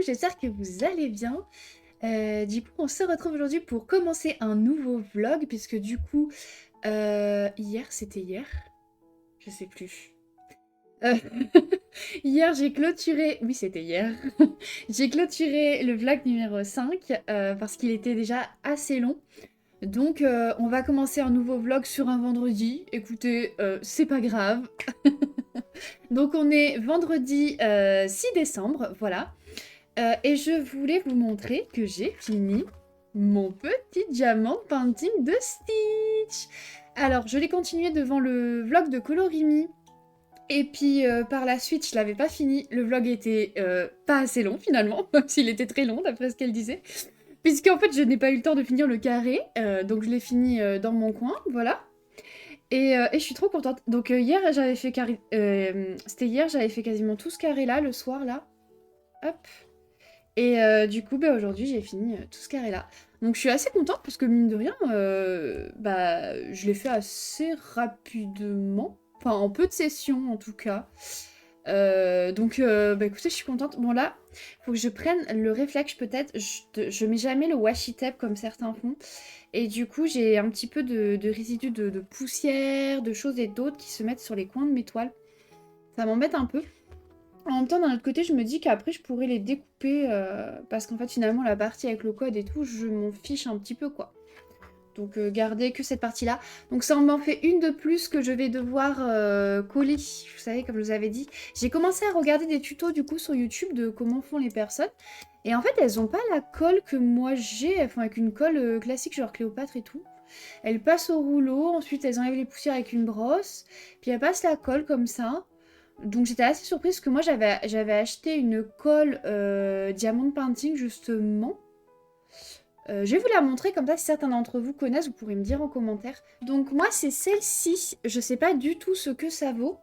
j'espère que vous allez bien. Du coup, on se retrouve aujourd'hui pour commencer un nouveau vlog, puisque du coup, hier, c'était hier? Je sais plus. Euh, Hier, j'ai clôturé... Oui, c'était hier. J'ai clôturé le vlog numéro 5, parce qu'il était déjà assez long. Donc, on va commencer un nouveau vlog sur un vendredi. Écoutez, c'est pas grave. Donc, on est vendredi 6 décembre, voilà. Et je voulais vous montrer que j'ai fini mon petit diamant painting de Stitch. Alors, je l'ai continué devant le vlog de Colorimi. Et puis, par la suite, je l'avais pas fini. Le vlog était pas assez long, finalement. Même s'il était très long, d'après ce qu'elle disait. Puisqu'en fait, je n'ai pas eu le temps de finir le carré. Donc, je l'ai fini dans mon coin, voilà. Et je suis trop contente. Donc, hier, j'avais fait carré... C'était hier, j'avais fait quasiment tout ce carré-là, le soir, là. Hop. Et du coup, bah, aujourd'hui, j'ai fini tout ce carré-là. Donc je suis assez contente parce que mine de rien, bah, je l'ai fait assez rapidement. Enfin, en peu de sessions en tout cas. Donc bah, écoutez, je suis contente. Bon là, faut que je prenne le réflexe peut-être. Je mets jamais le washi tape comme certains font. Et du coup, j'ai un petit peu de résidus de poussière, de choses et d'autres qui se mettent sur les coins de mes toiles. Ça m'embête un peu. En même temps, d'un autre côté, je me dis qu'après, je pourrais les découper parce qu'en fait, finalement, la partie avec le code et tout, je m'en fiche un petit peu, quoi. Donc, garder que cette partie-là. Donc, ça m'en fait une de plus que je vais devoir coller. Vous savez, comme je vous avais dit. J'ai commencé à regarder des tutos, du coup, sur YouTube de comment font les personnes. Et en fait, elles ont pas la colle que moi j'ai. Elles font avec une colle classique, genre Cléopâtre et tout. Elles passent au rouleau. Ensuite, elles enlèvent les poussières avec une brosse. Puis, elles passent la colle comme ça. Donc j'étais assez surprise parce que moi j'avais acheté une colle diamond painting justement. Je vais vous la montrer comme ça si certains d'entre vous connaissent, vous pourrez me dire en commentaire. Donc moi c'est celle-ci, je sais pas du tout ce que ça vaut.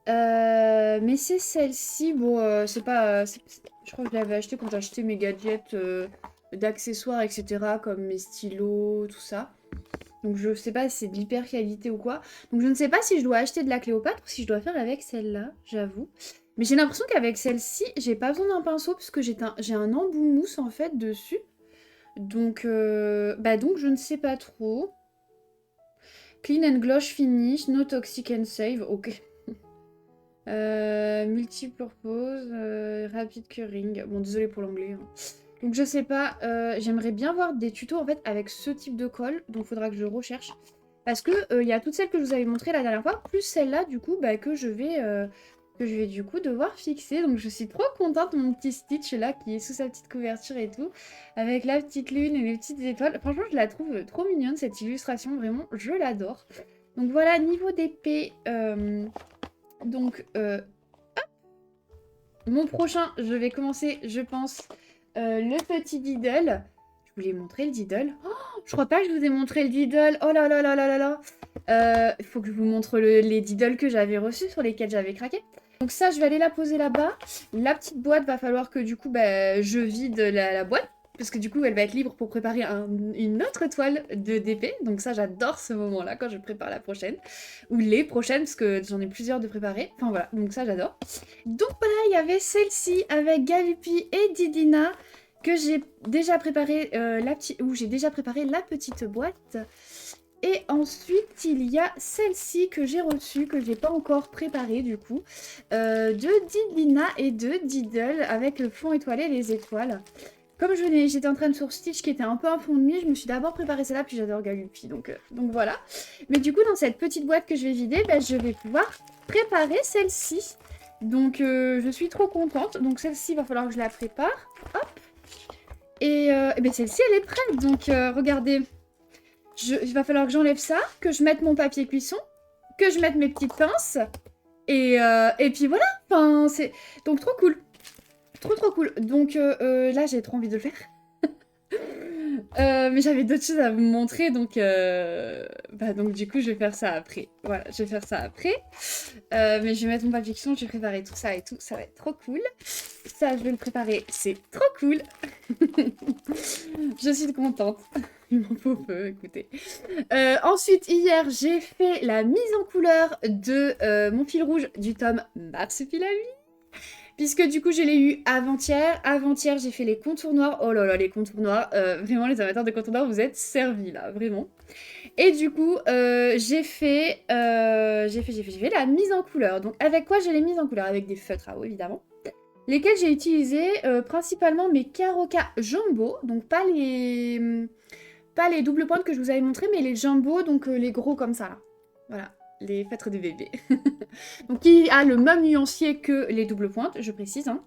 Mais c'est celle-ci, bon c'est pas... je crois que je l'avais acheté quand j'ai acheté mes gadgets d'accessoires etc. comme mes stylos, tout ça. Donc je sais pas si c'est de l'hyper qualité ou quoi. Donc je ne sais pas si je dois acheter de la Cléopâtre ou si je dois faire avec celle-là, j'avoue. Mais j'ai l'impression qu'avec celle-ci, j'ai pas besoin d'un pinceau parce que j'ai un embout mousse en fait dessus. Donc, donc je ne sais pas trop. Clean and gloss finish, no toxic and save, ok. Multipurpose, rapid curing. Bon, désolé pour l'anglais. Hein. Donc je sais pas, j'aimerais bien voir des tutos en fait avec ce type de colle, donc faudra que je recherche. Parce que il y a toutes celles que je vous avais montrées la dernière fois, plus celle-là du coup bah, que je vais du coup devoir fixer. Donc je suis trop contente de mon petit Stitch là qui est sous sa petite couverture et tout, avec la petite lune et les petites étoiles. Franchement je la trouve trop mignonne cette illustration, vraiment je l'adore. Donc voilà, niveau d'épée, donc mon prochain, je vais commencer je pense le petit Diddle. Je voulais montrer le Diddle. Oh, je crois pas que je vous ai montré le Diddle. Oh là là là là là là. Il faut que je vous montre les Diddles que j'avais reçus, sur lesquels j'avais craqué. Donc ça, je vais aller la poser là-bas. La petite boîte, va falloir que du coup, bah, je vide la boîte. Parce que du coup, elle va être libre pour préparer une autre toile d'épée. Donc ça, j'adore ce moment-là quand je prépare la prochaine. Ou les prochaines, parce que j'en ai plusieurs de préparer. Enfin voilà, donc ça, j'adore. Donc voilà, il y avait celle-ci avec Galupi et Didina que j'ai déjà préparé j'ai déjà préparé la petite boîte. Et ensuite, il y a celle-ci que j'ai reçue, que j'ai pas encore préparée du coup, de Didina et de Diddle avec le fond étoilé et les étoiles. Comme j'étais en train de sur Stitch qui était un peu un fond de nuit, je me suis d'abord préparé celle-là, puis j'adore Galupi, donc voilà. Mais du coup, dans cette petite boîte que je vais vider, bah, je vais pouvoir préparer celle-ci. Donc je suis trop contente. Donc celle-ci, il va falloir que je la prépare. Hop. Et ben, celle-ci, elle est prête. Donc regardez, il va falloir que j'enlève ça, que je mette mon papier cuisson, que je mette mes petites pinces. Et puis voilà. Enfin, c'est donc trop cool. Trop cool. Donc là, j'ai trop envie de le faire. Mais j'avais d'autres choses à vous montrer, donc donc du coup je vais faire ça après. Voilà, je vais faire ça après. Mais je vais mettre mon papier cuisson, je vais préparer tout ça et tout, ça va être trop cool. Ça, je vais le préparer, c'est trop cool. Je suis contente. Il m'en faut peu, écoutez. Ensuite, hier, j'ai fait la mise en couleur de mon fil rouge du tome Marsupilami. Puisque du coup, je l'ai eu avant-hier. Avant-hier, j'ai fait les contours noirs. Oh là là, les contours noirs. Vraiment, les amateurs de contours noirs, vous êtes servis là, vraiment. Et du coup, j'ai fait la mise en couleur. Donc, avec quoi j'ai les mises en couleur? Avec des feutres à eau, évidemment. Lesquels j'ai utilisé principalement mes Karoka Jumbo. Donc, pas les doubles pointes que je vous avais montré, mais les Jumbo, donc les gros comme ça, là. Voilà, les feutres de bébé. Donc, qui a le même nuancier que les doubles pointes, je précise, hein.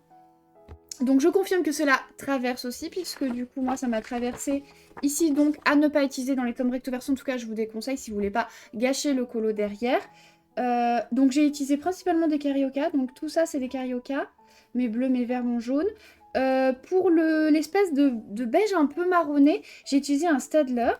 Donc je confirme que cela traverse aussi, puisque du coup moi ça m'a traversé ici, donc à ne pas utiliser dans les tomes recto verso. En tout cas je vous déconseille si vous voulez pas gâcher le colo derrière. Donc j'ai utilisé principalement des Carioca, donc tout ça c'est des Carioca, mes bleus, mes verts, mon jaune. Pour l'espèce de beige un peu marronné, j'ai utilisé un Staedtler.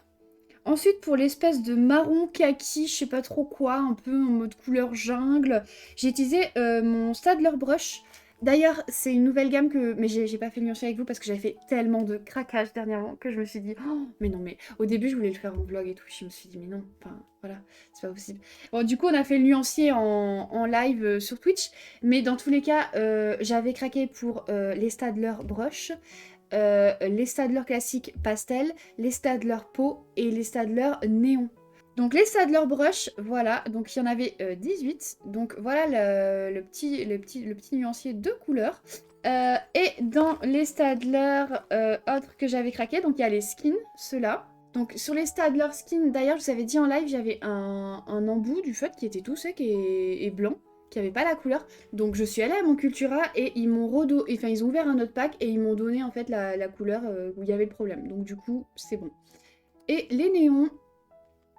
Ensuite pour l'espèce de marron kaki, je sais pas trop quoi, un peu en mode couleur jungle, j'ai utilisé mon Staedtler Brush. D'ailleurs, c'est une nouvelle gamme que... Mais j'ai pas fait le nuancier avec vous parce que j'avais fait tellement de craquage dernièrement que je me suis dit... Oh, mais non, mais au début, je voulais le faire en vlog et tout. Je me suis dit, mais non, enfin, voilà, c'est pas possible. Bon, du coup, on a fait le nuancier en live sur Twitch. Mais dans tous les cas, j'avais craqué pour les Staedtler Brush, les Staedtler classiques pastel, les Staedtler peau et les Staedtler néon. Donc les Staedtler Brush, voilà, donc il y en avait 18, donc voilà le petit nuancier de couleurs. Et dans les Staedtler autres que j'avais craqué, donc il y a les skins, ceux-là. Donc sur les Staedtler skins, d'ailleurs je vous avais dit en live, j'avais un embout du feutre qui était tout sec et blanc, qui avait pas la couleur. Donc je suis allée à mon Cultura et ils m'ont ils ont ouvert un autre pack et ils m'ont donné en fait la couleur où il y avait le problème. Donc du coup c'est bon. Et les néons,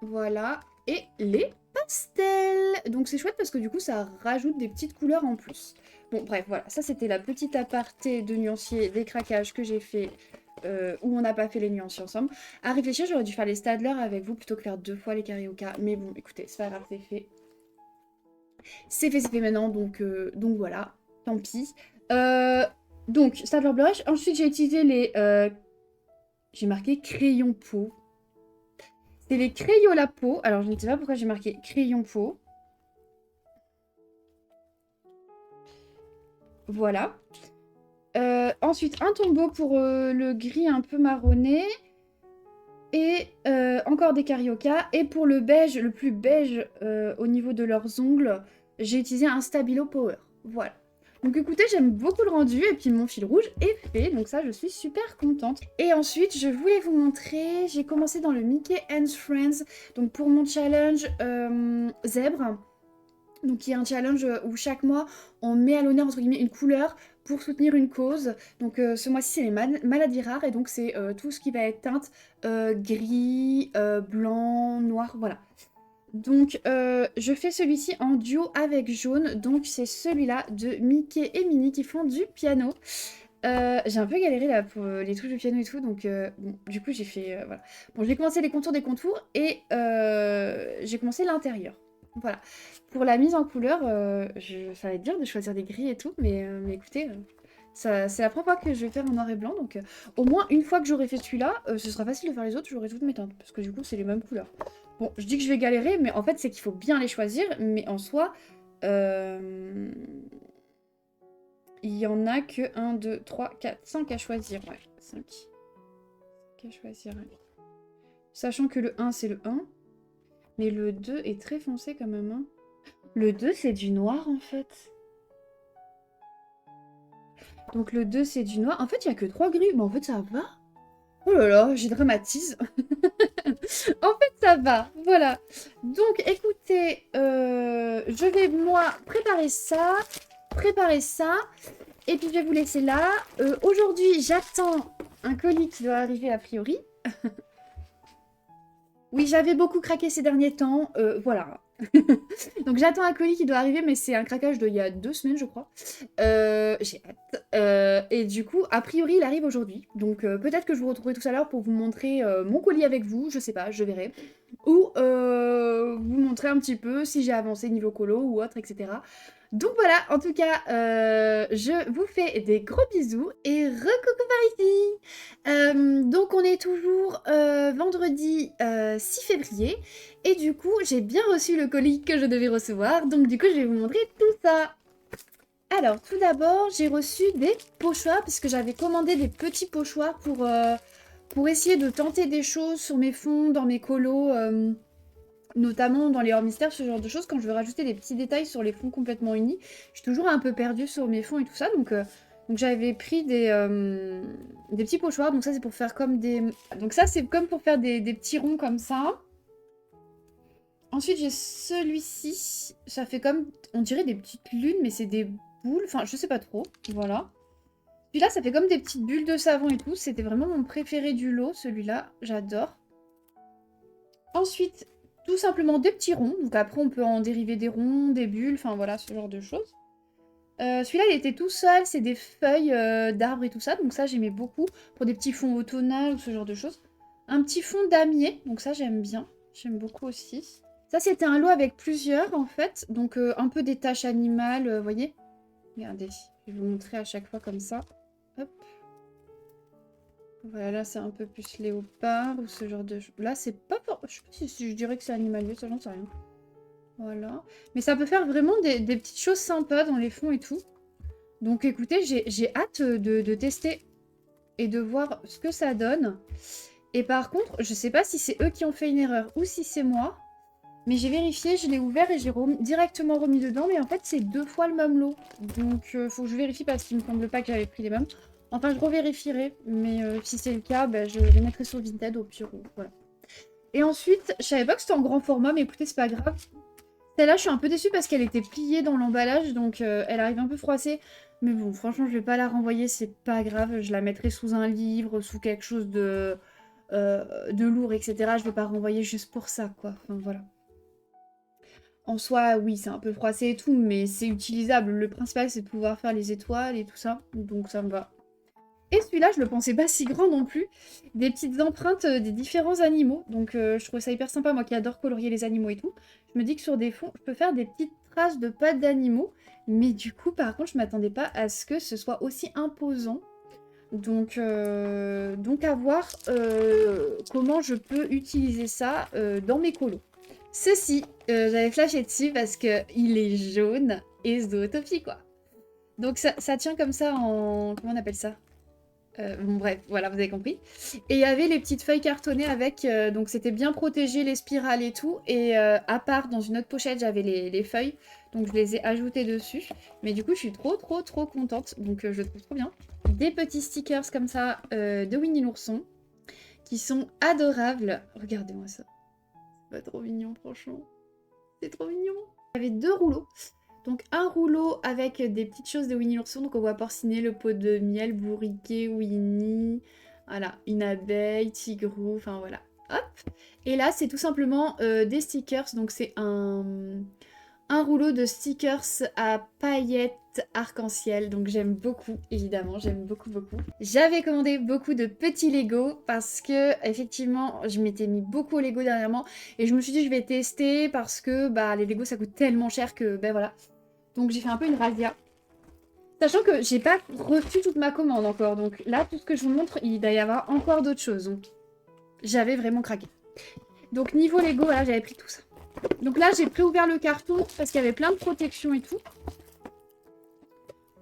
voilà, et les pastels. Donc c'est chouette parce que du coup ça rajoute des petites couleurs en plus. Bon bref, voilà, ça c'était la petite aparté de nuancier des craquages que j'ai fait où on n'a pas fait les nuanciers ensemble. À réfléchir, j'aurais dû faire les Staedtler avec vous plutôt que faire 2 fois les Carioca. Mais bon, écoutez, c'est pas grave, c'est fait. C'est fait maintenant, donc voilà, tant pis. Donc, Staedtler Blush. Ensuite, j'ai utilisé les... j'ai marqué crayon peau. C'est les Crayola peau. Alors, je ne sais pas pourquoi j'ai marqué crayon peau. Voilà. Ensuite, un tombeau pour le gris un peu marronné. Et encore des Carioca. Et pour le beige, le plus beige au niveau de leurs ongles, j'ai utilisé un Stabilo Power. Voilà. Donc écoutez, j'aime beaucoup le rendu et puis mon fil rouge est fait, donc ça je suis super contente. Et ensuite, je voulais vous montrer, j'ai commencé dans le Mickey and Friends, donc pour mon challenge zèbre. Donc il y a un challenge où chaque mois on met à l'honneur entre guillemets une couleur pour soutenir une cause. Donc ce mois-ci c'est les maladies rares et donc c'est tout ce qui va être teinte gris, blanc, noir, voilà. Donc je fais celui-ci en duo avec jaune, donc c'est celui-là de Mickey et Minnie qui font du piano. J'ai un peu galéré là pour les touches de piano et tout, donc bon, du coup j'ai fait, voilà. Bon, j'ai commencé les contours des contours et j'ai commencé l'intérieur. Voilà. Pour la mise en couleur, ça va être dur de choisir des gris et tout, mais écoutez, c'est la première fois que je vais faire en noir et blanc, donc au moins une fois que j'aurai fait celui-là, ce sera facile de faire les autres, j'aurai toutes mes teintes, parce que du coup c'est les mêmes couleurs. Bon, je dis que je vais galérer, mais en fait c'est qu'il faut bien les choisir, mais en soi, il y en a que 1, 2, 3, 4, 5 à choisir, ouais, 5 à choisir, ouais. Sachant que le 1 c'est le 1, mais le 2 est très foncé quand même, hein. Le 2 c'est du noir en fait. Donc le 2 c'est du noir. En fait il n'y a que 3 gris, mais en fait ça va. Oh là là, j'ai dramatise. En fait ça va, voilà. Donc écoutez, je vais moi préparer ça, et puis je vais vous laisser là. Aujourd'hui j'attends un colis qui doit arriver a priori. Oui, j'avais beaucoup craqué ces derniers temps, voilà. Donc j'attends un colis qui doit arriver, mais c'est un craquage d'il y a 2 semaines, je crois. J'ai hâte. Et du coup, a priori, il arrive aujourd'hui. Donc peut-être que je vous retrouverai tout à l'heure pour vous montrer mon colis avec vous, je sais pas, je verrai. Ou vous montrer un petit peu si j'ai avancé niveau colo ou autre, etc. Donc voilà, en tout cas, je vous fais des gros bisous et recoucou par ici. Donc on est toujours vendredi 6 février et du coup j'ai bien reçu le colis que je devais recevoir, donc du coup je vais vous montrer tout ça. Alors, tout d'abord, j'ai reçu des pochoirs parce que j'avais commandé des petits pochoirs pour essayer de tenter des choses sur mes fonds, dans mes colos, notamment dans les hors mystères, ce genre de choses. Quand je veux rajouter des petits détails sur les fonds complètement unis, je suis toujours un peu perdue sur mes fonds et tout ça. Donc j'avais pris des petits pochoirs. Donc ça, c'est pour faire comme des... Donc ça, c'est comme pour faire des petits ronds comme ça. Ensuite, j'ai celui-ci. Ça fait comme... On dirait des petites lunes, mais c'est des boules. Enfin, je sais pas trop. Voilà. Puis là, ça fait comme des petites bulles de savon et tout. C'était vraiment mon préféré du lot, celui-là. J'adore. Ensuite, tout simplement des petits ronds. Donc après, on peut en dériver des ronds, des bulles. Enfin, voilà, ce genre de choses. Celui-là, il était tout seul. C'est des feuilles d'arbres et tout ça. Donc ça, j'aimais beaucoup. Pour des petits fonds automnaux ou ce genre de choses. Un petit fond damier. Donc ça, j'aime bien. J'aime beaucoup aussi. Ça, c'était un lot avec plusieurs, en fait. Donc, un peu des taches animales, vous voyez. Regardez, je vais vous montrer à chaque fois comme ça. Hop. Voilà, là, c'est un peu plus léopard ou ce genre de... Là, c'est pas... Je sais pas si je dirais que c'est animalier, ça, j'en sais rien. Voilà. Mais ça peut faire vraiment des petites choses sympas dans les fonds et tout. Donc, écoutez, j'ai hâte de tester et de voir ce que ça donne. Et par contre, je sais pas si c'est eux qui ont fait une erreur ou si c'est moi. Mais j'ai vérifié, je l'ai ouvert et j'ai directement remis dedans. Mais en fait, c'est 2 fois le même lot. Donc, faut que je vérifie parce qu'il me semble pas que j'avais pris les mêmes. Enfin, je revérifierai. Mais si c'est le cas, bah, je les mettrai sur Vinted au pire. Voilà. Et ensuite, je savais pas que c'était en grand format. Mais écoutez, c'est pas grave. Celle-là, je suis un peu déçue parce qu'elle était pliée dans l'emballage. Donc, elle arrive un peu froissée. Mais bon, franchement, je vais pas la renvoyer. C'est pas grave. Je la mettrai sous un livre, sous quelque chose de lourd, etc. Je vais pas renvoyer juste pour ça, quoi. Enfin, voilà. En soi, oui, c'est un peu froissé et tout, mais c'est utilisable. Le principal, c'est de pouvoir faire les étoiles et tout ça. Donc ça me va. Et celui-là, je le pensais pas si grand non plus. Des petites empreintes des différents animaux. Donc je trouve ça hyper sympa, moi qui adore colorier les animaux et tout. Je me dis que sur des fonds, je peux faire des petites traces de pattes d'animaux. Mais du coup, par contre, je m'attendais pas à ce que ce soit aussi imposant. Donc à voir comment je peux utiliser ça dans mes colos. Ceci, j'avais flashé dessus parce que il est jaune et Zootopie, quoi. Donc ça tient comme ça en... Comment on appelle ça? Bon bref, voilà, vous avez compris. Et il y avait les petites feuilles cartonnées avec... donc c'était bien protégé, les spirales et tout. Et à part, dans une autre pochette, j'avais les feuilles. Donc je les ai ajoutées dessus. Mais du coup, je suis trop contente. Donc je le trouve trop bien. Des petits stickers comme ça de Winnie l'ourson. Qui sont adorables. Regardez-moi ça. C'est pas trop mignon, franchement. C'est trop mignon. J'avais 2 rouleaux. Donc un rouleau avec des petites choses de Winnie l'ourson. Donc on voit porciner, le pot de miel, bourriquet, Winnie. Voilà, une abeille, tigrou, enfin voilà. Hop. Et là, c'est tout simplement des stickers. Donc c'est un rouleau de stickers à paillettes arc-en-ciel. Donc j'aime beaucoup, évidemment, j'aime beaucoup. J'avais commandé beaucoup de petits Lego parce que, effectivement, je m'étais mis beaucoup au Lego dernièrement. Et je me suis dit, je vais tester parce que bah, les Lego, ça coûte tellement cher que, ben voilà. Donc j'ai fait un peu une razzia. Sachant que j'ai pas reçu toute ma commande encore. Donc là, tout ce que je vous montre, il doit y avoir encore d'autres choses. Donc j'avais vraiment craqué. Donc niveau Lego, voilà, j'avais pris tout ça. Donc là, j'ai préouvert le carton parce qu'il y avait plein de protections et tout.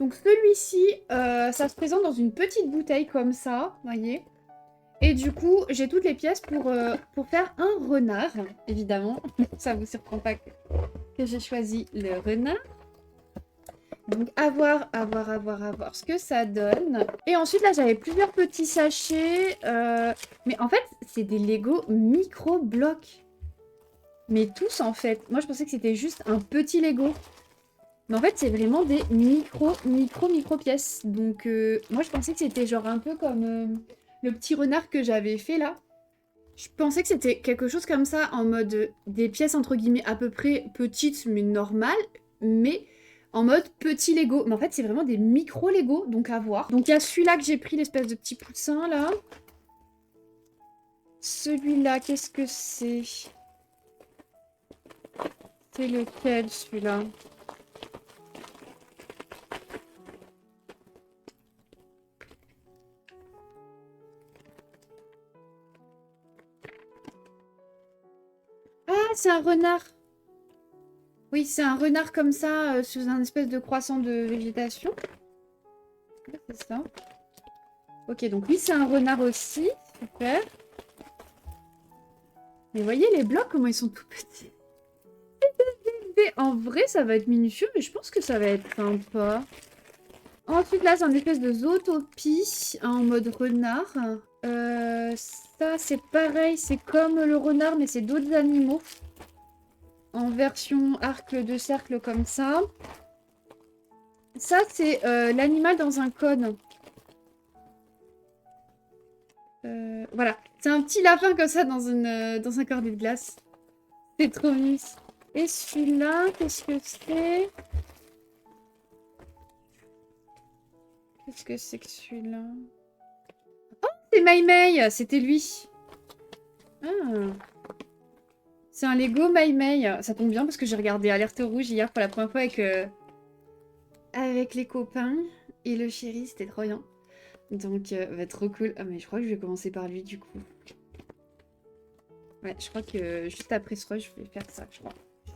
Donc celui-ci, ça se présente dans une petite bouteille comme ça, voyez. Et du coup, j'ai toutes les pièces pour faire un renard, évidemment. Ça vous surprend pas que j'ai choisi le renard. Donc à voir ce que ça donne. Et ensuite là j'avais plusieurs petits sachets. Mais en fait c'est des Lego micro-blocs. Mais tous en fait. Moi je pensais que c'était juste un petit Lego. Mais en fait c'est vraiment des micro pièces. Donc moi je pensais que c'était genre un peu comme le petit renard que j'avais fait là. Je pensais que c'était quelque chose comme ça en mode des pièces entre guillemets à peu près petites mais normales. Mais en mode petit Lego. Mais en fait, c'est vraiment des micro Lego, donc à voir. Donc il y a celui-là que j'ai pris, l'espèce de petit poussin, là. Celui-là, qu'est-ce que c'est? C'est lequel, celui-là? Ah, c'est un renard. Oui, c'est un renard comme ça, sous un espèce de croissant de végétation. Ouais, c'est ça. Ok, donc lui, c'est un renard aussi. Super. Mais voyez les blocs, comment ils sont tout petits. Et en vrai, ça va être minutieux, mais je pense que ça va être sympa. Ensuite, là, c'est un espèce de zootopie en mode renard. Ça, c'est pareil, c'est comme le renard, mais c'est d'autres animaux. En version arc de cercle comme ça. Ça, c'est l'animal dans un cône. Voilà. C'est un petit lapin comme ça dans un cornet de glace. C'est trop mignon. Et celui-là, qu'est-ce que c'est? Qu'est-ce que c'est que celui-là? C'est Maïmei, c'était lui. Ah. C'est un Lego Maïmei. Ça tombe bien parce que j'ai regardé Alerte Rouge hier pour la première fois avec les copains. Et le chéri, c'était trop bien. Donc, va trop cool. Ah, mais je crois que je vais commencer par lui du coup. Ouais, je crois que juste après ce rush, je vais faire ça, je crois.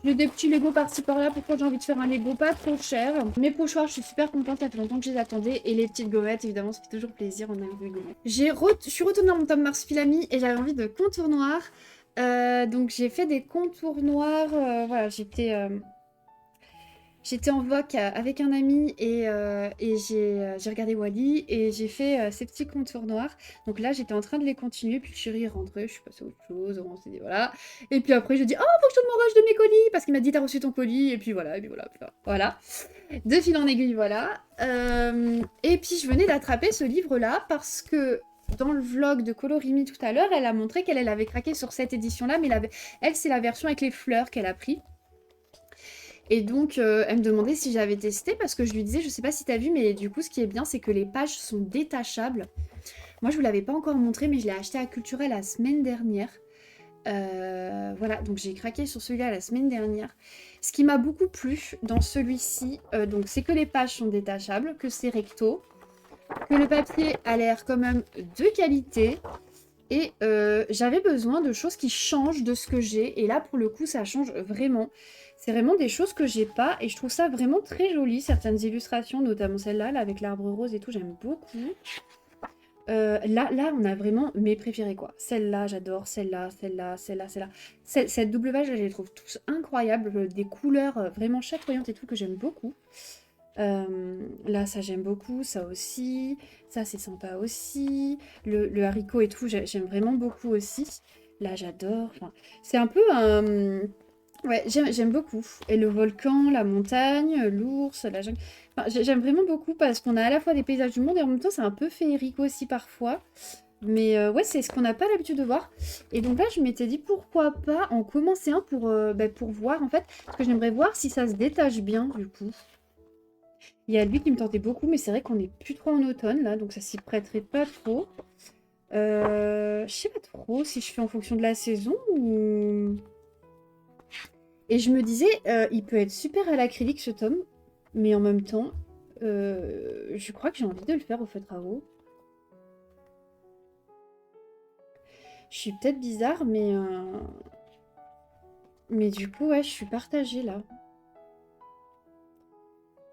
J'ai des petits Lego par-ci par-là. Pourquoi j'ai envie de faire un Lego pas trop cher. Mes pochoirs, je suis super contente. Ça fait longtemps que je les attendais. Et les petites gommettes, évidemment, ça fait toujours plaisir. On aime les gommettes. Je suis retournée dans mon tome Marsupilami et j'avais envie de contours noirs. Donc j'ai fait des contours noirs. Voilà, j'étais en voc avec un ami et j'ai regardé Wally et j'ai fait ces petits contours noirs. Donc là, j'étais en train de les continuer, puis le chéri est rentré, je suis passée à autre chose, on s'est dit voilà. Et puis après, je dis, oh, faut que je tourne mon rush de mes colis, parce qu'il m'a dit, t'as reçu ton colis, et puis voilà, et puis voilà, voilà. De fil en aiguille, voilà. Et puis je venais d'attraper ce livre-là, parce que dans le vlog de Colorimi tout à l'heure, elle a montré qu'elle avait craqué sur cette édition-là, mais elle, c'est la version avec les fleurs qu'elle a pris. Et donc, elle me demandait si j'avais testé, parce que je lui disais, je sais pas si t'as vu, mais du coup, ce qui est bien, c'est que les pages sont détachables. Moi, je vous l'avais pas encore montré, mais je l'ai acheté à Culturel la semaine dernière. Voilà, donc j'ai craqué sur celui-là la semaine dernière. Ce qui m'a beaucoup plu dans celui-ci, donc c'est que les pages sont détachables, que c'est recto, que le papier a l'air quand même de qualité. Et j'avais besoin de choses qui changent de ce que j'ai. Et là, pour le coup, ça change vraiment. C'est vraiment des choses que j'ai pas. Et je trouve ça vraiment très joli. Certaines illustrations, notamment celle-là, là, avec l'arbre rose et tout, j'aime beaucoup. Là, on a vraiment mes préférés, quoi. Celle-là, j'adore. Celle-là, celle-là, celle-là, celle-là. Cette double page, je les trouve tous incroyables. Des couleurs vraiment chatoyantes et tout, que j'aime beaucoup. Là, ça j'aime beaucoup, ça aussi. Ça, c'est sympa aussi. Le haricot et tout, j'aime vraiment beaucoup aussi. Là, j'adore. Enfin, c'est un peu un... Ouais, j'aime beaucoup. Et le volcan, la montagne, l'ours, la jungle. Enfin, j'aime vraiment beaucoup parce qu'on a à la fois des paysages du monde et en même temps, c'est un peu féerique aussi parfois. Mais ouais, c'est ce qu'on n'a pas l'habitude de voir. Et donc là, je m'étais dit pourquoi pas en commencer un pour voir en fait. Parce que j'aimerais voir si ça se détache bien du coup. Il y a lui qui me tentait beaucoup, mais c'est vrai qu'on n'est plus trop en automne, là, donc ça s'y prêterait pas trop. Je sais pas trop si je fais en fonction de la saison ou... Et je me disais, il peut être super à l'acrylique ce tome, mais en même temps, je crois que j'ai envie de le faire au feutre à eau. Je suis peut-être bizarre, mais du coup, ouais, je suis partagée là.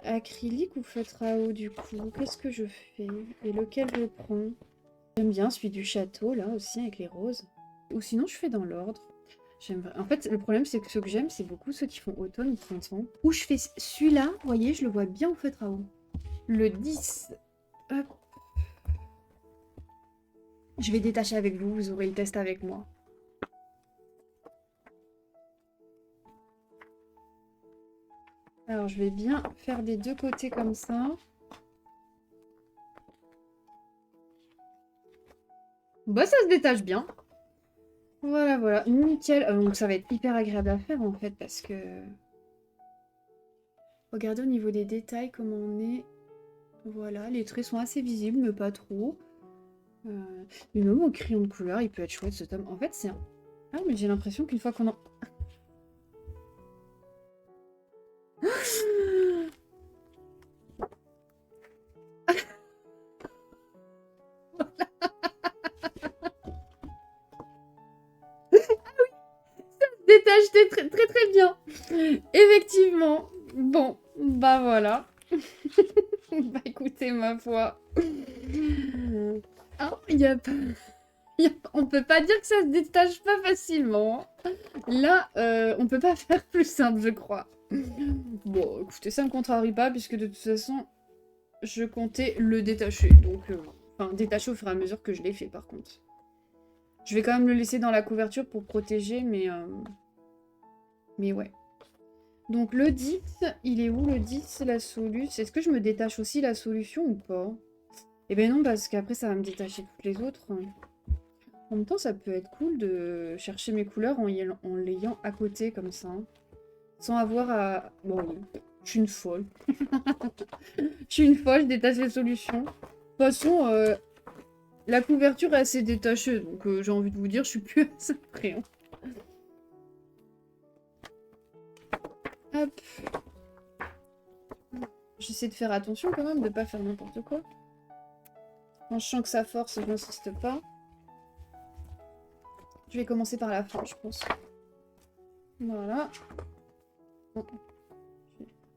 Acrylique ou feutre à eau du coup? Qu'est-ce que je fais? Et lequel je prends? J'aime bien celui du château là aussi avec les roses. Ou sinon je fais dans l'ordre. En fait le problème c'est que ceux que j'aime c'est beaucoup ceux qui font automne ou printemps. Ou je fais celui-là, vous voyez, je le vois bien au feutre à eau. Le 10. Hop. Je vais détacher avec vous, vous aurez le test avec moi. Alors je vais bien faire des deux côtés comme ça. Bah ça se détache bien. Voilà, voilà, nickel. Donc ça va être hyper agréable à faire en fait parce que... Regardez au niveau des détails comment on est. Voilà, les traits sont assez visibles mais pas trop. Mais même au crayon de couleur, il peut être chouette ce tome. En fait c'est un... Ah mais j'ai l'impression qu'une fois qu'on en... détache acheté très très très bien. Effectivement. Bon, bah voilà. Bah écoutez, ma foi. Hein, y a pas... On peut pas dire que ça se détache pas facilement. Là, on peut pas faire plus simple, je crois. Bon, écoutez, ça me contrarie pas, puisque de toute façon, je comptais le détacher. Donc, enfin, détacher au fur et à mesure que je l'ai fait, par contre. Je vais quand même le laisser dans la couverture pour protéger, mais ouais. Donc, le 10, il est où le 10, la solution? Est-ce que je me détache aussi la solution ou pas? Eh ben non, parce qu'après, ça va me détacher toutes les autres. En même temps, ça peut être cool de chercher mes couleurs en l'ayant à côté, comme ça. Sans avoir à... Bon, je suis une folle. Je suis une folle, je détache les solutions. De toute façon, la couverture est assez détachée, donc j'ai envie de vous dire, je suis plus à ça près. Hein. Hop. J'essaie de faire attention quand même, de pas faire n'importe quoi. Quand je sens que ça force, je n'insiste pas. Je vais commencer par la fin, je pense. Voilà. Bon.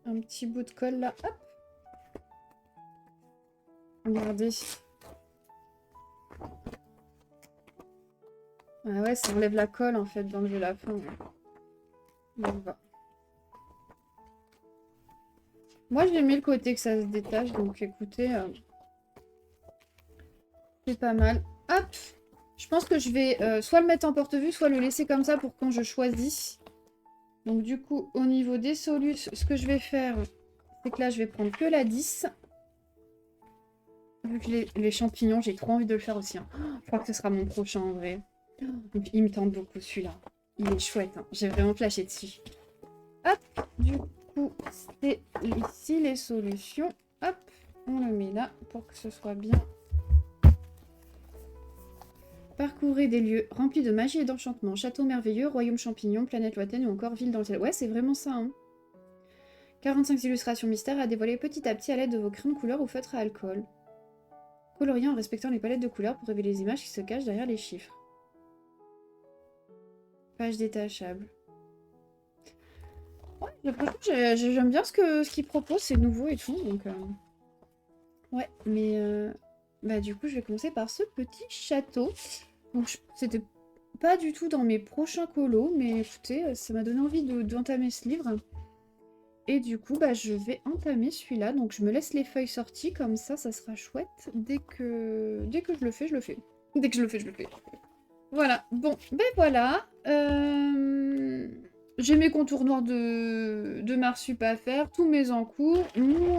Un petit bout de colle là. Hop. Regardez. Ah ouais, ça enlève la colle en fait d'enlever la fin. On va. Moi j'ai aimé le côté que ça se détache, donc écoutez, c'est pas mal. Hop. Je pense que je vais soit le mettre en porte-vue, soit le laisser comme ça pour quand je choisis. Donc du coup, au niveau des solutions, ce que je vais faire, c'est que là, je vais prendre que la 10. Vu que les champignons, j'ai trop envie de le faire aussi. Hein. Je crois que ce sera mon prochain en vrai. Il me tente beaucoup celui-là. Il est chouette, hein. J'ai vraiment flashé dessus. Hop, du coup, c'est ici les solutions. Hop, on le met là pour que ce soit bien. Parcourez des lieux remplis de magie et d'enchantement. Château merveilleux, royaume champignon, planète lointaine ou encore ville dans le ciel. Ouais, c'est vraiment ça. Hein. 45 illustrations mystères à dévoiler petit à petit à l'aide de vos crayons de couleur ou feutres à alcool. Coloriez en respectant les palettes de couleurs pour révéler les images qui se cachent derrière les chiffres. Page détachable. Ouais, franchement, j'aime bien ce qu'il propose, c'est nouveau et tout, donc... Ouais, mais... Bah du coup, je vais commencer par ce petit château. Donc, c'était pas du tout dans mes prochains colos, mais écoutez, ça m'a donné envie d'entamer ce livre. Et du coup, bah, je vais entamer celui-là. Donc, je me laisse les feuilles sorties, comme ça sera chouette. Dès que je le fais, je le fais. Dès que je le fais, je le fais. Voilà, bon, ben voilà. J'ai mes contours noirs de Marsup à faire, tous mes encours,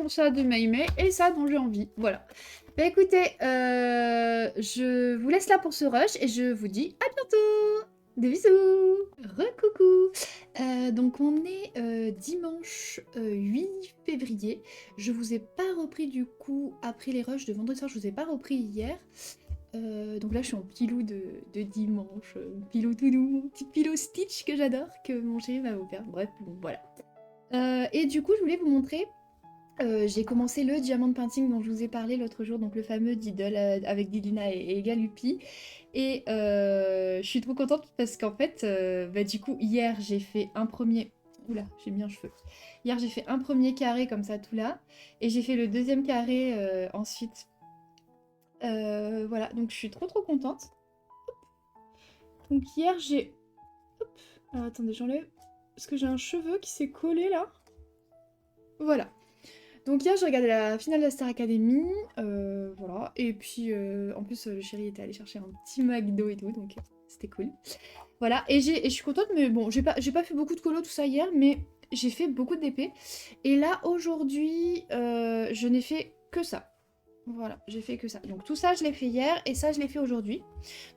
ça de Maïmé et ça dont j'ai envie. Voilà. Ben écoutez, je vous laisse là pour ce rush et je vous dis à bientôt. Des bisous. Recoucou. Donc on est dimanche 8 février. Je vous ai pas repris du coup après les rushs de vendredi soir, je vous ai pas repris hier. Donc là je suis en pilou de dimanche, pilou tout doux, mon petit pilou Stitch que j'adore, que mon chéri m'a offert, bref, bon voilà. Et du coup je voulais vous montrer, j'ai commencé le diamant painting dont je vous ai parlé l'autre jour, donc le fameux Diddle avec Didina et Galupi, et je suis trop contente parce qu'en fait, bah, du coup hier j'ai fait un premier... Oula, j'ai mis un cheveu. Hier j'ai fait un premier carré comme ça tout là, et j'ai fait le deuxième carré ensuite. Voilà, donc je suis trop contente. Donc hier j'ai... Hop. Alors attendez, j'enlève... Parce que j'ai un cheveu qui s'est collé là. Voilà. Donc hier j'ai regardé la finale de la Star Academy. Voilà. Et puis en plus le chéri était allé chercher un petit McDo et tout, donc c'était cool. Voilà, et je suis contente, mais bon, j'ai pas fait beaucoup de colo tout ça hier, mais j'ai fait beaucoup de DP. Et là aujourd'hui, je n'ai fait que ça. Voilà, j'ai fait que ça. Donc tout ça, je l'ai fait hier et ça, je l'ai fait aujourd'hui.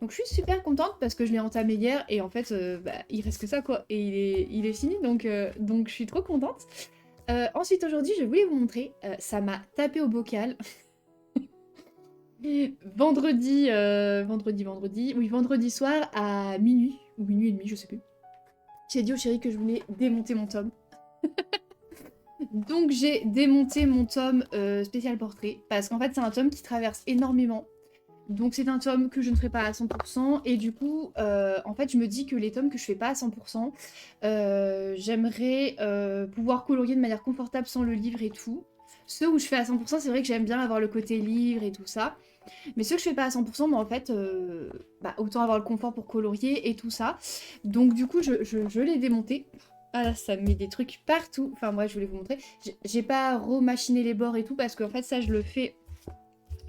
Donc je suis super contente parce que je l'ai entamé hier et en fait, bah, il reste que ça quoi. Et il est fini, donc je suis trop contente. Ensuite, aujourd'hui, je voulais vous montrer, ça m'a tapé au bocal. vendredi soir à minuit, ou minuit et demi, je sais plus. J'ai dit au chéri que je voulais démonter mon tome. Donc j'ai démonté mon tome spécial portrait, parce qu'en fait c'est un tome qui traverse énormément. Donc c'est un tome que je ne ferai pas à 100% et du coup en fait je me dis que les tomes que je fais pas à 100%, j'aimerais pouvoir colorier de manière confortable sans le livre et tout. Ceux où je fais à 100% c'est vrai que j'aime bien avoir le côté livre et tout ça. Mais ceux que je fais pas à 100%, mais en fait, bah, autant avoir le confort pour colorier et tout ça. Donc du coup, je l'ai démonté. Ah là, ça me met des trucs partout. Enfin bref, je voulais vous montrer. J'ai pas remachiné les bords et tout parce qu'en fait, ça, je le fais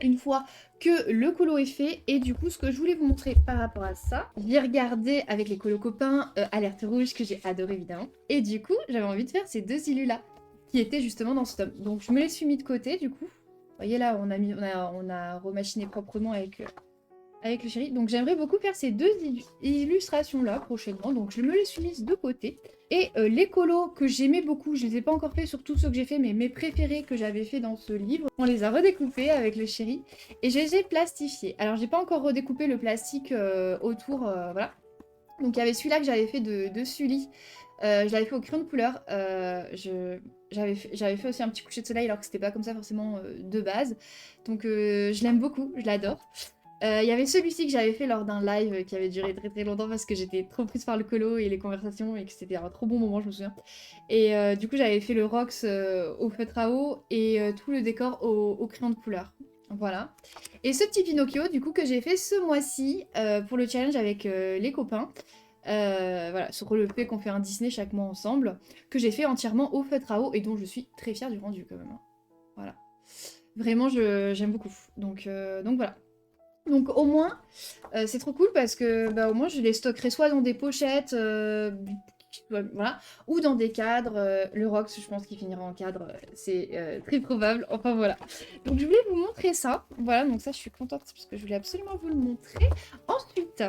une fois que le colo est fait. Et du coup, ce que je voulais vous montrer par rapport à ça, j'ai regardé avec les colo copains Alerte Rouge, que j'ai adoré évidemment. Et du coup, j'avais envie de faire ces deux illus-là, qui étaient justement dans ce tome. Donc je me les suis mis de côté du coup. Vous voyez là, on a remachiné proprement avec le chéri. Donc j'aimerais beaucoup faire ces deux illustrations-là prochainement. Donc je me les suis mises de côté. Et les colos que j'aimais beaucoup, je les ai pas encore fait sur tous ceux que j'ai fait, mais mes préférés que j'avais fait dans ce livre, on les a redécoupés avec le chéri. Et je les ai plastifiés. Alors j'ai pas encore redécoupé le plastique autour, voilà. Donc il y avait celui-là que j'avais fait de Sully. Je l'avais fait au crayon de couleur. J'avais fait aussi un petit coucher de soleil alors que c'était pas comme ça forcément de base. Donc je l'aime beaucoup, je l'adore. Il y avait celui-ci que j'avais fait lors d'un live qui avait duré très très longtemps parce que j'étais trop prise par le colo et les conversations et que c'était un trop bon moment, je me souviens. Et du coup j'avais fait le Rox au feutre à eau et tout le décor au crayon de couleur. Voilà. Et ce petit Pinocchio du coup que j'ai fait ce mois-ci pour le challenge avec les copains. Voilà, sur le fait qu'on fait un Disney chaque mois ensemble, que j'ai fait entièrement au feutre à eau et dont je suis très fière du rendu quand même, hein. Voilà. Vraiment, j'aime beaucoup. Donc voilà. Donc au moins, c'est trop cool parce que bah, au moins je les stockerai soit dans des pochettes, voilà, ou dans des cadres. Le Rox, je pense qu'il finira en cadre, c'est très probable. Enfin voilà. Donc je voulais vous montrer ça. Voilà, donc ça je suis contente parce que je voulais absolument vous le montrer. Ensuite,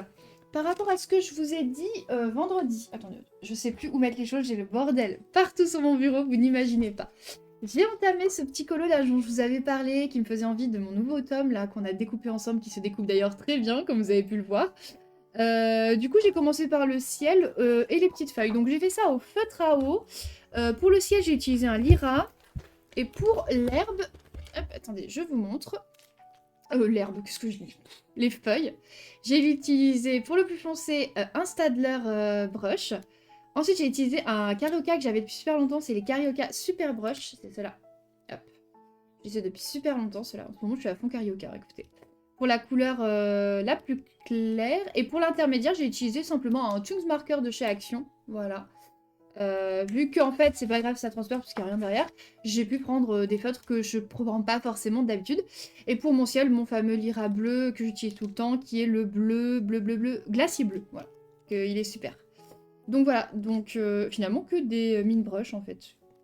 par rapport à ce que je vous ai dit vendredi, attendez, je sais plus où mettre les choses, j'ai le bordel partout sur mon bureau, vous n'imaginez pas. J'ai entamé ce petit colo là dont je vous avais parlé, qui me faisait envie de mon nouveau tome là qu'on a découpé ensemble, qui se découpe d'ailleurs très bien, comme vous avez pu le voir. Du coup, j'ai commencé par le ciel et les petites feuilles. Donc j'ai fait ça au feutre à eau. Pour le ciel, j'ai utilisé un lyra. Et pour l'herbe, hop, attendez, je vous montre. L'herbe, qu'est-ce que je dis? Les feuilles. J'ai utilisé pour le plus foncé un Stadler brush. Ensuite, j'ai utilisé un Carioca que j'avais depuis super longtemps. C'est les Carioca Super Brush. C'est ceux-là. Hop. J'essaie depuis super longtemps, ceux-là. En ce moment, je suis à fond Carioca, écoutez. Pour la couleur la plus claire. Et pour l'intermédiaire, j'ai utilisé simplement un Chunks Marker de chez Action. Voilà. Vu qu'en fait, c'est pas grave, ça transfère parce qu'il n'y a rien derrière, j'ai pu prendre des feutres que je ne prends pas forcément d'habitude. Et pour mon ciel, mon fameux lyra bleu que j'utilise tout le temps, qui est le bleu, glacier bleu. Voilà. Il est super. Donc voilà, donc finalement que des mine brush en fait,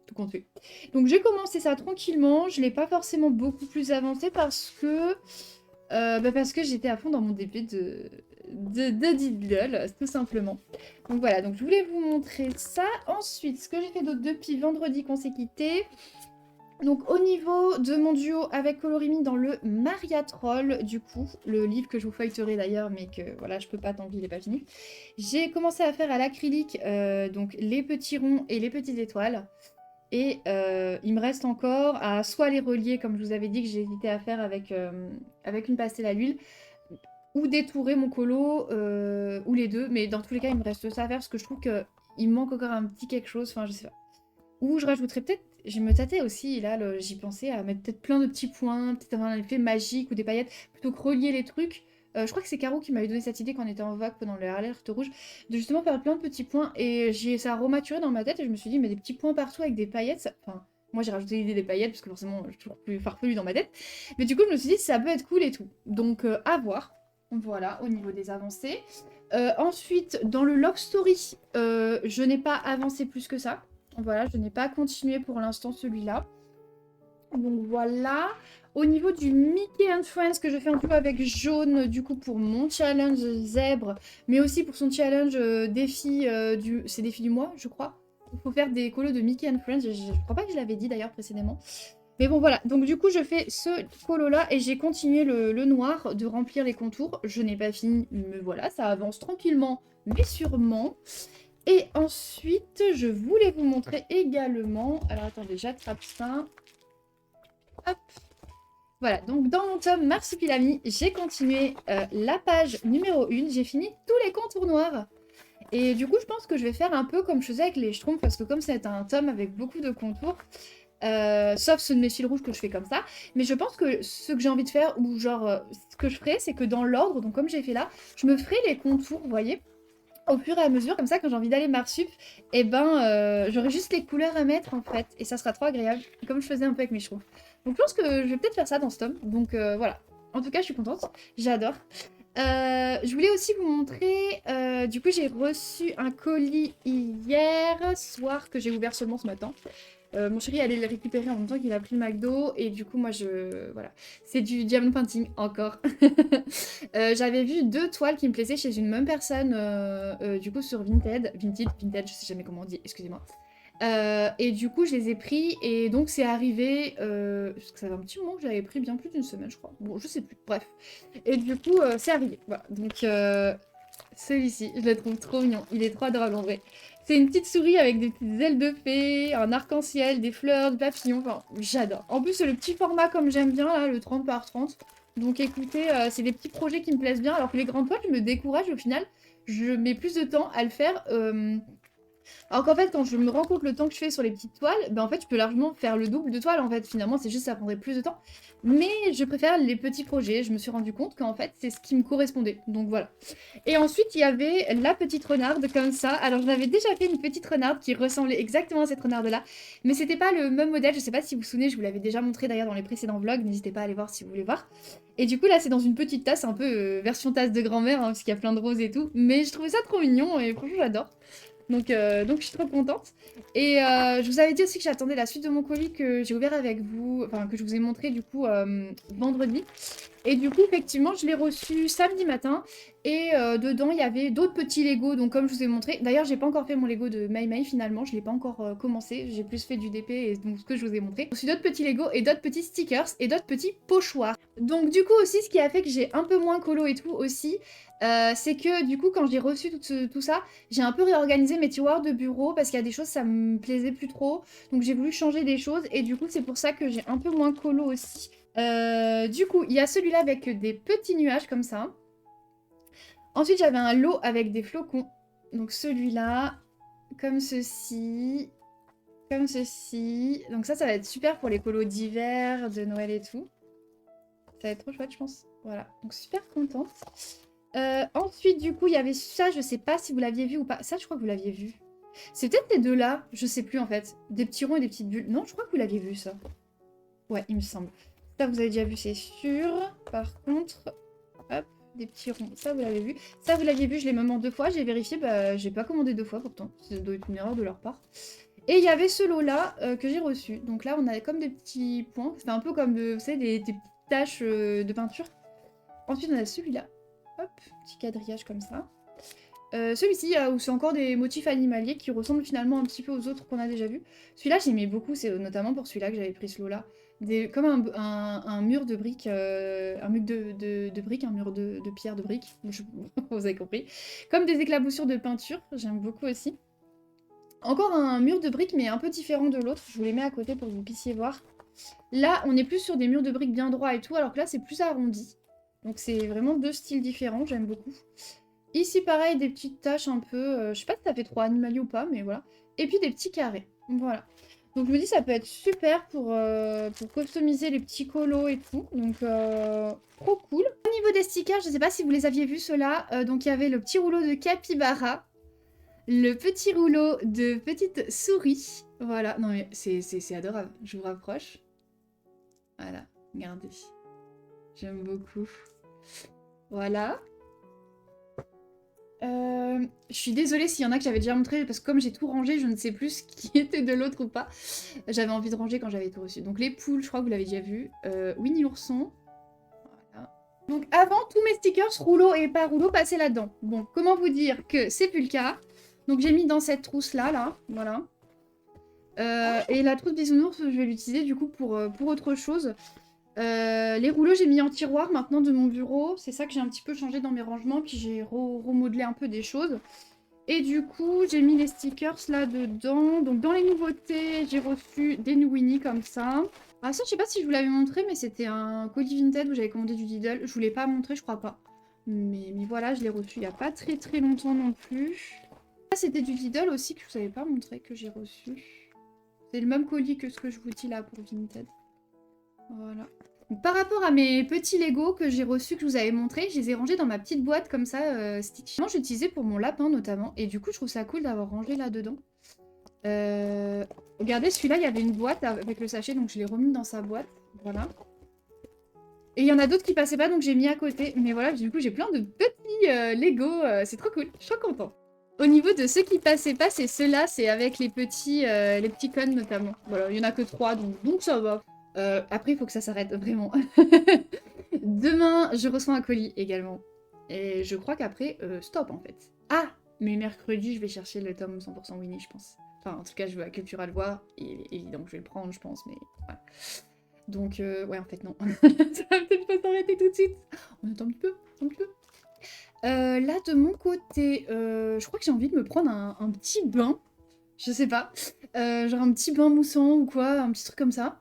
tout compte fait. Donc j'ai commencé ça tranquillement, je l'ai pas forcément beaucoup plus avancé parce que j'étais à fond dans mon début de Diddle, tout simplement. Donc voilà, donc je voulais vous montrer ça. Ensuite, ce que j'ai fait d'autre depuis vendredi qu'on s'est quitté. Donc au niveau de mon duo avec Colorimine dans le Mariatrol, du coup, le livre que je vous feuilleterai d'ailleurs, mais que voilà, je peux pas tant qu'il n'est pas fini. J'ai commencé à faire à l'acrylique donc les petits ronds et les petites étoiles. Et il me reste encore à soit les relier, comme je vous avais dit que j'ai hésité à faire avec une pastel à l'huile, ou détourer mon colo, ou les deux. Mais dans tous les cas, il me reste ça à faire parce que je trouve qu'il me manque encore un petit quelque chose, enfin je sais pas. Ou je rajouterais peut-être, je me tâtais aussi, là j'y pensais, à mettre peut-être plein de petits points, peut-être avoir un effet magique ou des paillettes, plutôt que relier les trucs. Je crois que c'est Caro qui m'avait donné cette idée quand on était en vague pendant le alerte rouge, de justement faire plein de petits points, et ça a rematuré dans ma tête, et je me suis dit, mais des petits points partout avec des paillettes, enfin, moi j'ai rajouté l'idée des paillettes, parce que forcément, je suis toujours plus farfelu dans ma tête, mais du coup, je me suis dit, ça peut être cool et tout. Donc, à voir, voilà, au niveau des avancées. Ensuite, dans le Love Story, je n'ai pas avancé plus que ça. Voilà, je n'ai pas continué pour l'instant celui-là. Donc voilà. Au niveau du Mickey and Friends que je fais en duo avec Jaune, du coup pour mon challenge zèbre, mais aussi pour son challenge défi c'est défi du mois, je crois. Il faut faire des colos de Mickey and Friends. Je crois pas que je l'avais dit d'ailleurs précédemment. Mais bon voilà, donc du coup je fais ce colo là et j'ai continué le noir de remplir les contours. Je n'ai pas fini, mais voilà, ça avance tranquillement mais sûrement. Et ensuite, je voulais vous montrer également... Alors attendez, j'attrape ça. Hop. Voilà, donc dans mon tome Marsupilami, j'ai continué la page numéro 1. J'ai fini tous les contours noirs. Et du coup, je pense que je vais faire un peu comme je faisais avec les Schtroumpfs, parce que comme c'est un tome avec beaucoup de contours, sauf ceux de mes fils rouges que je fais comme ça, mais je pense que ce que j'ai envie de faire, ou genre, ce que je ferai, c'est que dans l'ordre, donc comme j'ai fait là, je me ferai les contours, vous voyez, au fur et à mesure, comme ça, quand j'ai envie d'aller Marsup, et ben, j'aurai juste les couleurs à mettre, en fait, et ça sera trop agréable, comme je faisais un peu avec mes Schtroumpfs. Donc je pense que je vais peut-être faire ça dans ce tome, donc voilà. En tout cas, je suis contente, j'adore. Je voulais aussi vous montrer, du coup j'ai reçu un colis hier soir que j'ai ouvert seulement ce matin. Mon chéri allait le récupérer en même temps qu'il a pris le McDo et du coup moi je... Voilà. C'est du diamond painting encore. J'avais vu 2 toiles qui me plaisaient chez une même personne du coup sur Vinted, je sais jamais comment on dit, excusez-moi. Et du coup, je les ai pris et donc c'est arrivé. Parce que ça fait un petit moment que j'avais pris bien plus d'une semaine, je crois. Bon, je sais plus, bref. Et du coup, c'est arrivé. Voilà. Donc, celui-ci, je le trouve trop mignon. Il est trop adorable en vrai. C'est une petite souris avec des petites ailes de fée, un arc-en-ciel, des fleurs, des papillons. Enfin, j'adore. En plus, c'est le petit format comme j'aime bien, là, le 30 par 30. Donc, écoutez, c'est des petits projets qui me plaisent bien. Alors que les grandes toiles, je me décourage au final. Je mets plus de temps à le faire. Alors qu'en fait, quand je me rends compte le temps que je fais sur les petites toiles, ben en fait, je peux largement faire le double de toiles. En fait, finalement, c'est juste ça prendrait plus de temps. Mais je préfère les petits projets. Je me suis rendu compte qu'en fait, c'est ce qui me correspondait. Donc voilà. Et ensuite, il y avait la petite renarde comme ça. Alors, j'avais déjà fait une petite renarde qui ressemblait exactement à cette renarde-là. Mais c'était pas le même modèle. Je sais pas si vous vous souvenez, je vous l'avais déjà montré d'ailleurs dans les précédents vlogs. N'hésitez pas à aller voir si vous voulez voir. Et du coup, là, c'est dans une petite tasse, un peu version tasse de grand-mère, hein, parce qu'il y a plein de roses et tout. Mais je trouvais ça trop mignon et franchement, j'adore. Donc je suis trop contente. Et je vous avais dit aussi que j'attendais la suite de mon colis que j'ai ouvert avec vous, enfin que je vous ai montré du coup vendredi. Et du coup, effectivement, je l'ai reçu samedi matin. Et dedans, il y avait d'autres petits Lego. Donc, comme je vous ai montré. D'ailleurs, j'ai pas encore fait mon Lego de Mai Mai finalement. Je l'ai pas encore commencé. J'ai plus fait du DP et donc ce que je vous ai montré. J'ai reçu d'autres petits Lego et d'autres petits stickers et d'autres petits pochoirs. Donc, du coup, aussi, ce qui a fait que j'ai un peu moins colo et tout aussi, c'est que du coup, quand j'ai reçu tout ça, j'ai un peu réorganisé mes tiroirs de bureau parce qu'il y a des choses, ça me plaisait plus trop. Donc, j'ai voulu changer des choses. Et du coup, c'est pour ça que j'ai un peu moins colo aussi. Du coup, il y a celui-là avec des petits nuages comme ça. Ensuite, j'avais un lot avec des flocons. Donc celui-là, comme ceci, comme ceci. Donc ça va être super pour les colos d'hiver, de Noël et tout. Ça va être trop chouette, je pense. Voilà, donc super contente. Ensuite, du coup, il y avait ça, je sais pas si vous l'aviez vu ou pas. Ça, je crois que vous l'aviez vu. C'est peut-être les deux là, je sais plus en fait. Des petits ronds et des petites bulles. Non, je crois que vous l'aviez vu ça. Ouais, il me semble. Ça, vous avez déjà vu, c'est sûr. Par contre, hop, des petits ronds. Ça, vous l'avez vu. Ça, vous l'aviez vu, je l'ai même en 2 fois. J'ai vérifié, bah, j'ai pas commandé 2 fois pourtant. Ça doit être une erreur de leur part. Et il y avait ce lot-là que j'ai reçu. Donc là, on a comme des petits points. C'est un peu comme, vous savez, des petites taches de peinture. Ensuite, on a celui-là. Hop, petit quadrillage comme ça. Celui-ci, où c'est encore des motifs animaliers qui ressemblent finalement un petit peu aux autres qu'on a déjà vus. Celui-là, j'aimais beaucoup, c'est notamment pour celui-là que j'avais pris ce lot-là. Comme un mur de briques, un mur de briques, un mur de pierre de briques, vous avez compris. Comme des éclaboussures de peinture, j'aime beaucoup aussi. Encore un mur de briques, mais un peu différent de l'autre, je vous les mets à côté pour que vous puissiez voir. Là, on est plus sur des murs de briques bien droits et tout, alors que là, c'est plus arrondi. Donc c'est vraiment 2 styles différents, j'aime beaucoup. Ici, pareil, des petites taches un peu... je sais pas si ça fait trop animalier ou pas, mais voilà. Et puis des petits carrés. Voilà. Donc je me dis ça peut être super pour customiser les petits colos et tout. Donc trop cool. Au niveau des stickers, je sais pas si vous les aviez vus ceux-là. Donc il y avait le petit rouleau de capybara. Le petit rouleau de petite souris. Voilà. Non mais c'est adorable. Je vous rapproche. Voilà. Regardez. J'aime beaucoup. Voilà. Je suis désolée s'il y en a que j'avais déjà montré, parce que comme j'ai tout rangé, je ne sais plus ce qui était de l'autre ou pas. J'avais envie de ranger quand j'avais tout reçu. Donc les poules, je crois que vous l'avez déjà vu. Winnie l'ourson. Voilà. Donc avant, tous mes stickers, rouleau et pas rouleau, passaient là-dedans. Bon, comment vous dire que c'est plus le cas. Donc j'ai mis dans cette trousse-là, là. Voilà. Et la trousse bisounours, je vais l'utiliser du coup pour autre chose. Les rouleaux, j'ai mis en tiroir maintenant de mon bureau. C'est ça que j'ai un petit peu changé dans mes rangements. Puis j'ai remodelé un peu des choses. Et du coup, j'ai mis les stickers là-dedans. Donc dans les nouveautés, j'ai reçu des New Winnie comme ça. Ah ça, je sais pas si je vous l'avais montré, mais c'était un colis Vinted où j'avais commandé du Lidl. Je vous l'ai pas montré, je crois pas. Mais voilà, je l'ai reçu il y a pas très longtemps non plus. Ça, c'était du Lidl aussi que je vous avais pas montré, que j'ai reçu. C'est le même colis que ce que je vous dis là pour Vinted. Voilà. Donc, par rapport à mes petits Lego que j'ai reçus, que je vous avais montré, je les ai rangés dans ma petite boîte comme ça, Stitch. Moi, j'utilisais pour mon lapin notamment, et du coup, je trouve ça cool d'avoir rangé là-dedans. Regardez, celui-là, il y avait une boîte avec le sachet, donc je l'ai remis dans sa boîte. Voilà. Et il y en a d'autres qui passaient pas, donc j'ai mis à côté. Mais voilà, du coup, j'ai plein de petits Lego, c'est trop cool, je suis trop contente. Au niveau de ceux qui passaient pas, c'est ceux-là, c'est avec les petits cônes notamment. Voilà, il y en a que 3, donc ça va. Après, il faut que ça s'arrête, vraiment. Demain, je reçois un colis également. Et je crois qu'après, stop en fait. Ah, mais mercredi, je vais chercher le tome 100% Winnie, je pense. Enfin, en tout cas, je vais à Cultura le voir. Et il est évident que je vais le prendre, je pense, mais voilà. Donc, ouais, en fait, non. Ça va peut-être pas s'arrêter tout de suite. On attend un petit peu, un petit peu. Là, de mon côté, je crois que j'ai envie de me prendre un petit bain. Je sais pas. Genre un petit bain moussant ou quoi, un petit truc comme ça.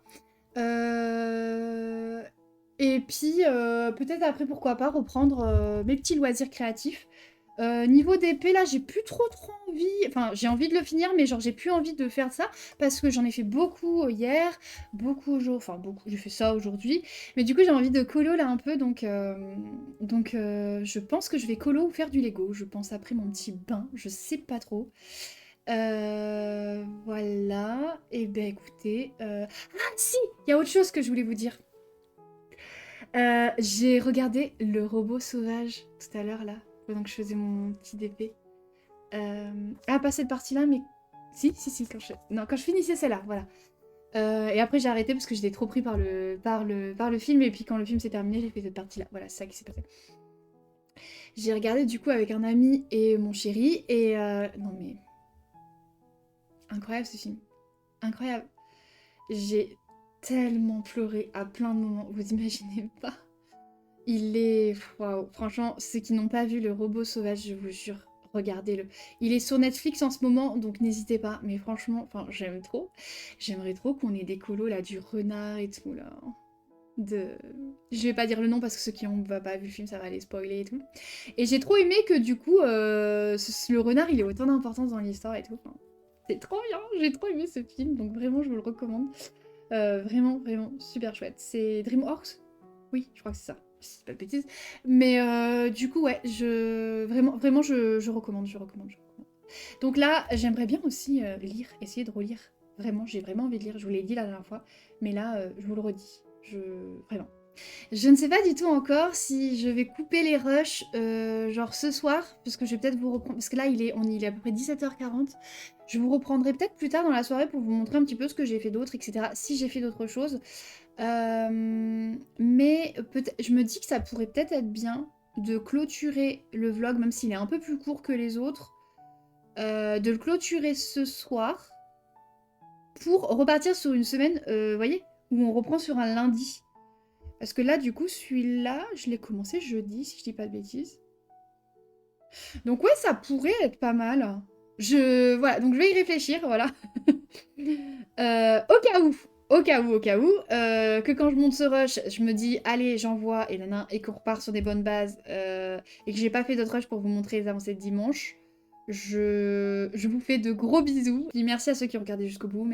Et puis, peut-être après, pourquoi pas, reprendre mes petits loisirs créatifs. Niveau d'épée, là, j'ai plus trop envie. Enfin, j'ai envie de le finir, mais genre, j'ai plus envie de faire ça parce que j'en ai fait beaucoup hier, beaucoup aujourd'hui. Enfin, beaucoup, j'ai fait ça aujourd'hui. Mais du coup, j'ai envie de colo là un peu, donc je pense que je vais colo ou faire du Lego. Je pense après mon petit bain, je sais pas trop. Voilà. Et ben écoutez. Ah si, il y a autre chose que je voulais vous dire. J'ai regardé le robot sauvage tout à l'heure là, pendant que je faisais mon petit DP. Ah, pas cette partie-là, mais si, quand je finissais celle-là, voilà. Et après j'ai arrêté parce que j'étais trop pris par le film, et puis quand le film s'est terminé, j'ai fait cette partie-là. Voilà, c'est ça qui s'est passé. J'ai regardé du coup avec un ami et mon chéri, et non mais... Incroyable ce film. Incroyable. J'ai tellement pleuré à plein de moments, vous imaginez pas. Il est... Waouh. Franchement, ceux qui n'ont pas vu Le Robot Sauvage, je vous jure, regardez-le. Il est sur Netflix en ce moment, donc n'hésitez pas. Mais franchement, enfin, j'aime trop. J'aimerais trop qu'on ait des colos, là, du renard et tout, là. Je vais pas dire le nom parce que ceux qui n'ont pas vu le film, ça va les spoiler et tout. Et j'ai trop aimé que, du coup, le renard, il ait autant d'importance dans l'histoire et tout. Enfin, c'est trop bien, j'ai trop aimé ce film, donc vraiment, je vous le recommande. Vraiment, super chouette. C'est DreamWorks? Oui, je crois que c'est ça. Si c'est pas de bêtises. Mais du coup, ouais, vraiment, je recommande, je recommande. Donc là, j'aimerais bien aussi lire, essayer de relire. Vraiment, j'ai vraiment envie de lire. Je vous l'ai dit la dernière fois. Mais là, je vous le redis. Vraiment. Je ne sais pas du tout encore si je vais couper les rushs, genre ce soir, parce que je vais peut-être vous reprendre, parce que là il est à peu près 17h40. Je vous reprendrai peut-être plus tard dans la soirée pour vous montrer un petit peu ce que j'ai fait d'autre, etc. Si j'ai fait d'autres choses. Mais je me dis que ça pourrait peut-être être bien de clôturer le vlog, même s'il est un peu plus court que les autres, de le clôturer ce soir pour repartir sur une semaine, vous voyez, où on reprend sur un lundi. Parce que là, du coup, celui-là, je l'ai commencé jeudi, si je dis pas de bêtises. Donc ouais, ça pourrait être pas mal. Voilà, donc je vais y réfléchir, voilà. Au cas où, que quand je monte ce rush, je me dis, allez, j'envoie, et qu'on repart sur des bonnes bases, et que j'ai pas fait d'autres rush pour vous montrer les avancées de dimanche. Je vous fais de gros bisous. Puis merci à ceux qui ont regardé jusqu'au bout,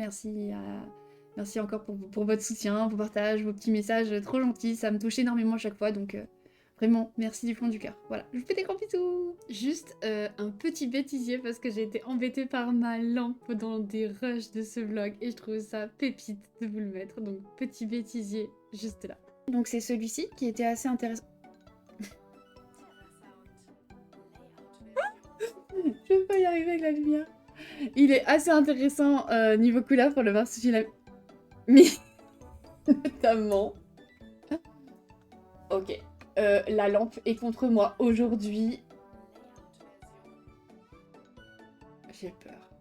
Merci encore pour votre soutien, vos partages, vos petits messages trop gentils, ça me touche énormément à chaque fois, donc vraiment, merci du fond du cœur. Voilà, je vous fais des gros bisous. Juste un petit bêtisier parce que j'ai été embêtée par ma lampe dans des rushs de ce vlog et je trouve ça pépite de vous le mettre, donc petit bêtisier juste là. Donc c'est celui-ci qui était assez intéressant. Je vais pas y arriver avec la lumière. Il est assez intéressant niveau couleur pour le voir sous la... Mais... Notamment... Ok. La lampe est contre moi aujourd'hui. J'ai peur.